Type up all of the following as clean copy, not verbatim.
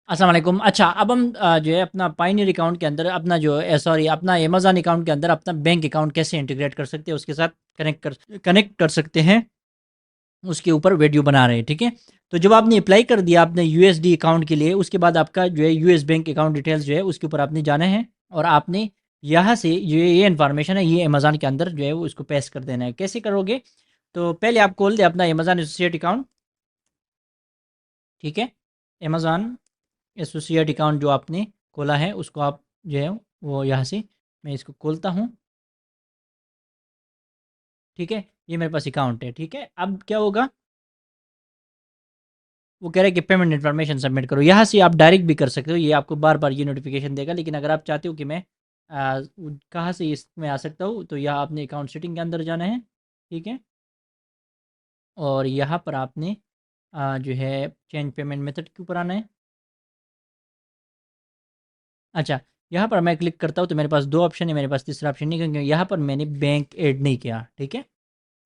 अस्सलाम वालेकुम। अच्छा, अब हम जो है अपना पायनियर अकाउंट के अंदर अपना जो सॉरी अपना अमेज़न अकाउंट के अंदर अपना बैंक अकाउंट कैसे इंटीग्रेट कर सकते हैं, उसके साथ कनेक्ट कर सकते हैं, उसके ऊपर वीडियो बना रहे हैं, ठीक है? तो जब आपने अप्लाई कर दिया अपने यूएसडी अकाउंट के लिए, उसके बाद आपका जो है यूएस बैंक अकाउंट डिटेल्स जो है उसके ऊपर आपने जाना है और आपने यहाँ से ये इन्फॉर्मेशन है, ये अमेज़न के अंदर जो है वो इसको पेस्ट कर देना है। कैसे करोगे? तो पहले आप खोल दें अपना अमेज़न एसोसिएट अकाउंट, ठीक है? अमेज़न एसोसिएट अकाउंट जो आपने खोला है उसको आप जो है वो यहाँ से मैं इसको खोलता हूँ, ठीक है? ये मेरे पास अकाउंट है, ठीक है? अब क्या होगा, वो कह रहा है कि पेमेंट इन्फॉर्मेशन सबमिट करो। यहाँ से आप डायरेक्ट भी कर सकते हो, ये आपको बार बार ये नोटिफिकेशन देगा, लेकिन अगर आप चाहते हो कि मैं कहाँ से इसमें आ सकता हूँ, तो यहाँ आपने अकाउंट सेटिंग के अंदर जाना है, ठीक है? और यहाँ पर आपने जो है चेंज पेमेंट मेथड के ऊपर आना है। अच्छा, यहाँ पर मैं क्लिक करता हूँ तो मेरे पास 2 ऑप्शन है, मेरे पास तीसरा ऑप्शन नहीं, क्योंकि यहाँ पर मैंने बैंक ऐड नहीं किया, ठीक है?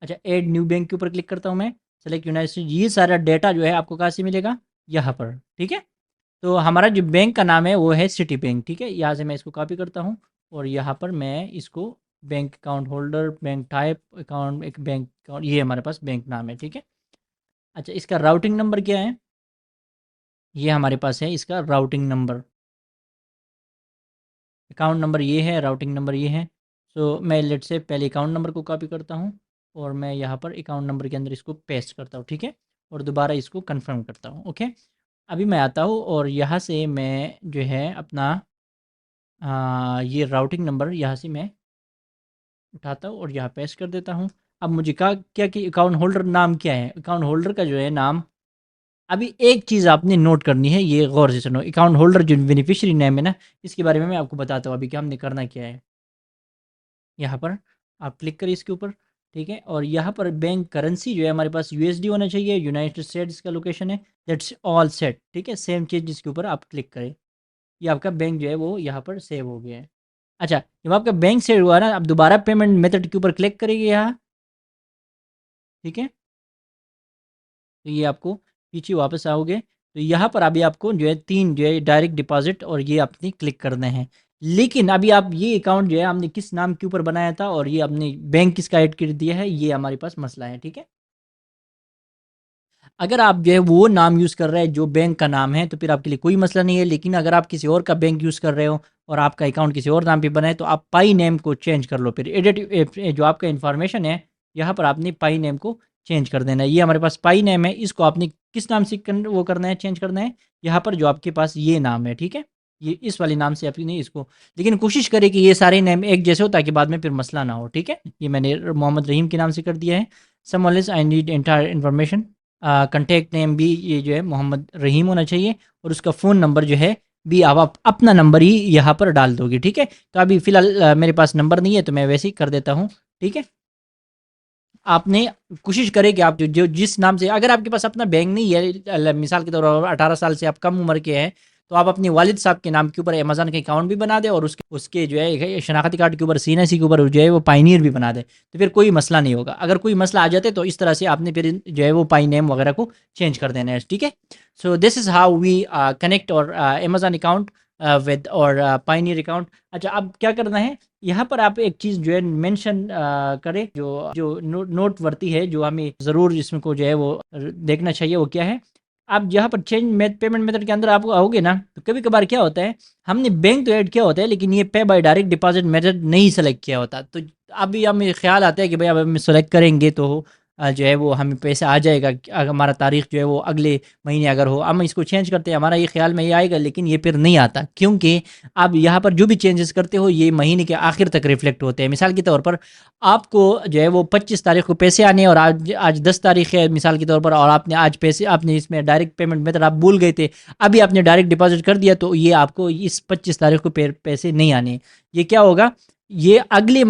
अच्छा, ऐड न्यू बैंक के ऊपर क्लिक करता हूँ मैं, सेलेक्ट यूनाइटेड स्टेट्स, ये सारा डेटा जो है आपको कहाँ से मिलेगा? यहाँ पर, ठीक है? तो हमारा जो बैंक का नाम है वो है सिटी बैंक, ठीक है? यहाँ से मैं इसको कॉपी करता हूँ और यहाँ पर मैं इसको bank account holder, bank type account, एक बैंक अकाउंट, ये हमारे पास बैंक नाम है, ठीक है? अच्छा, इसका राउटिंग नंबर क्या है? ये हमारे पास है इसका राउटिंग नंबर। अकाउंट नंबर ये है, राउटिंग नंबर ये है। सो मैं लेट से पहले अकाउंट नंबर को कॉपी करता हूँ और मैं यहाँ पर अकाउंट नंबर के अंदर इसको पेस्ट करता हूँ, ठीक है? और दोबारा इसको कंफर्म करता हूँ, ओके? अभी मैं आता हूँ और यहाँ से मैं जो है अपना ये राउटिंग नंबर यहाँ से मैं उठाता हूँ और यहाँ पेस्ट कर देता हूँ। अब मुझे कहा क्या कि अकाउंट होल्डर नाम क्या है? अकाउंट होल्डर का जो है नाम, अभी एक चीज़ आपने नोट करनी है, ये गौर से सुनो। अकाउंट होल्डर जो बेनिफिशियरी नेम है ना, इसके बारे में मैं आपको बताता हूँ अभी कि हमने करना क्या है। यहाँ पर आप क्लिक करिए इसके ऊपर, ठीक है? और यहाँ पर बैंक करेंसी जो है हमारे पास यूएसडी होना चाहिए, यूनाइटेड स्टेट्स का लोकेशन है, दैट्स ऑल सेट, ठीक है? सेम चीज़ जिसके ऊपर आप क्लिक करें, ये आपका बैंक जो है वो यहाँ पर सेव हो गया है। अच्छा, जब आपका बैंक सेव हुआ ना, आप दोबारा पेमेंट मेथड के ऊपर क्लिक करेंगे यहाँ, ठीक है? तो ये आपको पीछे वापस आओगे, तो यहाँ पर अभी आपको जो है 3 जो है डायरेक्ट डिपॉज़िट और ये आपने क्लिक करने हैं। लेकिन अभी आप ये अकाउंट जो है हमने किस नाम के ऊपर बनाया था और ये आपने बैंक किसका ऐड कर दिया है, ये हमारे पास मसला है, ठीक है? अगर आप जो है वो नाम यूज़ कर रहे हैं जो बैंक का नाम है, तो फिर आपके लिए कोई मसला नहीं है, लेकिन अगर आप किसी और का बैंक यूज़ कर रहे हो और आपका अकाउंट किसी और नाम पे बना है, तो आप पाई नेम को चेंज कर लो, फिर जो आपका इन्फॉर्मेशन है, यहाँ पर आपने पाई नेम को चेंज कर देना है। ये हमारे पास पाई नेम है, इसको आपने किस नाम से वो करना है, चेंज करना है, यहाँ पर जो आपके पास ये नाम है, ठीक है? ये इस वाले नाम से आपने इसको, लेकिन कोशिश करें कि ये सारे नेम एक जैसे हो ताकि बाद में फिर मसला ना हो, ठीक है? ये मैंने मोहम्मद रहीम के नाम से कर दिया है। Someone I need entire information, contact name भी ये जो है मोहम्मद रहीम होना चाहिए और उसका फ़ोन नंबर जो है भी आप अपना नंबर ही यहाँ पर डाल दोगे, ठीक है? तो अभी फ़िलहाल मेरे पास नंबर नहीं है, तो मैं वैसे ही कर देता हूँ, ठीक है? आपने कोशिश करें कि आप जो जो जिस नाम से, अगर आपके पास अपना बैंक नहीं है, मिसाल के तौर पर 18 साल से आप कम उम्र के हैं, तो आप अपने वालिद साहब के नाम के ऊपर अमेज़न का अकाउंट भी बना दें और उसके उसके जो है शनाख्ती कार्ड के ऊपर सीएनसी के ऊपर जो है वो पायनियर भी बना दें, तो फिर कोई मसला नहीं होगा। अगर कोई मसला आ जाता है तो इस तरह से आपने फिर जो है वो पाई नेम वगैरह को चेंज कर देना है, ठीक है? So this is how we connect our Amazon account with our Pioneer account. अच्छा, अब क्या करना है, यहाँ पर आप एक चीज़ जो है मेंशन करें, जो जो नोटवर्ती है, जो हमें ज़रूर इसमें को जो है वो देखना चाहिए, वो क्या है? आप यहाँ पर चेंज पेमेंट मेथड के अंदर आप आओगे ना, तो कभी-कभार क्या होता है, हमने बैंक तो ऐड किया होता है, लेकिन ये पे बाय डायरेक्ट डिपॉज़िट मेथड नहीं सेलेक्ट किया होता। तो अभी हमें ख़्याल आता है कि भई अब हम सेलेक्ट करेंगे तो जो है वो हमें पैसा आ जाएगा, हमारा तारीख़ जो है वो अगले महीने अगर हो, हम इसको चेंज करते हैं, हमारा ये ख़्याल में ये आएगा, लेकिन ये फिर नहीं आता, क्योंकि आप यहाँ पर जो भी चेंजेस करते हो ये महीने के आखिर तक रिफ्लेक्ट होते हैं। मिसाल के तौर पर आपको जो है वो 25 तारीख को पैसे आने हैं और आज आज 10 तारीख है मिसाल के तौर पर, और आपने आज पैसे, आपने इसमें डायरेक्ट पेमेंट मेथड आप भूल गए थे, अभी आपने डायरेक्ट डिपॉजिट कर दिया, तो ये आपको इस 25 तारीख को पैसे नहीं आने। ये क्या होगा, ये अगली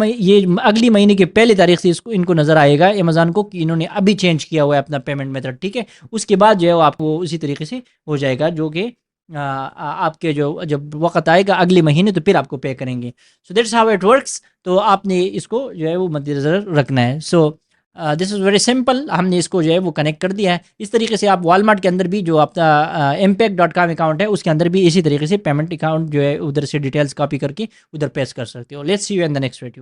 महीने के पहली तारीख से इसको इनको नज़र आएगा अमेज़न को कि इन्होंने अभी चेंज किया हुआ है अपना पेमेंट मेथड, ठीक है? उसके बाद जो है वो आपको उसी तरीके से हो जाएगा, जो कि आपके जो जब वक़्त आएगा अगले महीने तो फिर आपको पे करेंगे। So that's how it works. तो आपने इसको जो है वो मद्देनज़र रखना है। So this is very simple, हमने इसको जो है वो कनेक्ट कर दिया है। इस तरीके से आप वॉलमार्ट के अंदर भी जो आपका impact.com अकाउंट है उसके अंदर भी इसी तरीके से पेमेंट अकाउंट जो है उधर से डिटेल्स कॉपी करके उधर पेस्ट कर सकते हो। Let's see you in the next video.